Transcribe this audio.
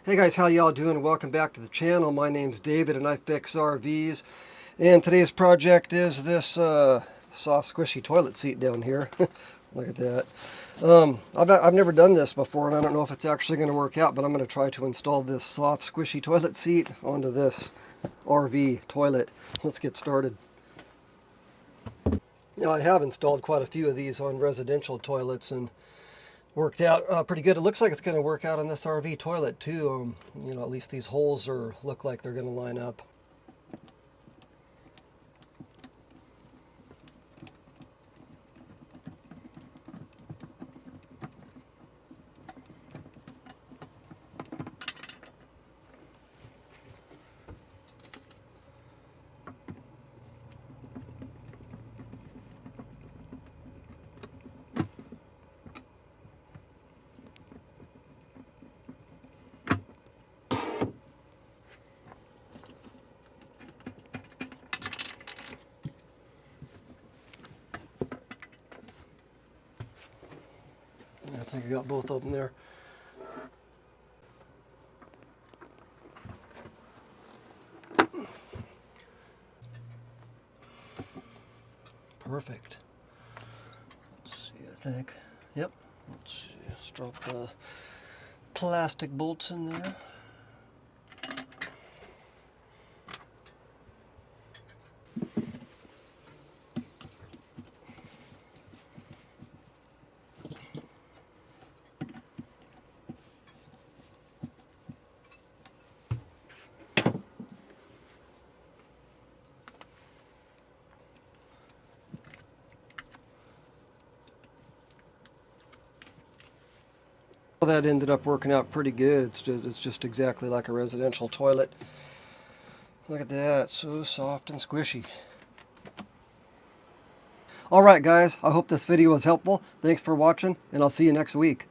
Hey guys, how y'all doing? Welcome back to the channel. My name's David and I fix RVs. And today's project is this soft squishy toilet seat down here. Look at that. I've never done this before and I don't know if it's actually going to work out, but I'm going to try to install this soft squishy toilet seat onto this RV toilet. Let's get started. Now, I have installed quite a few of these on residential toilets and worked out pretty good. It looks like it's going to work out on this RV toilet too. You know, at least these holes look like they're going to line up. I think I got both of them there. Perfect. Let's see, I think. Yep. Let's see. Let's drop the plastic bolts in there. Well, that ended up working out pretty good. It's just exactly like a residential toilet. Look at that, so soft and squishy. Alright guys, I hope this video was helpful. Thanks for watching, and I'll see you next week.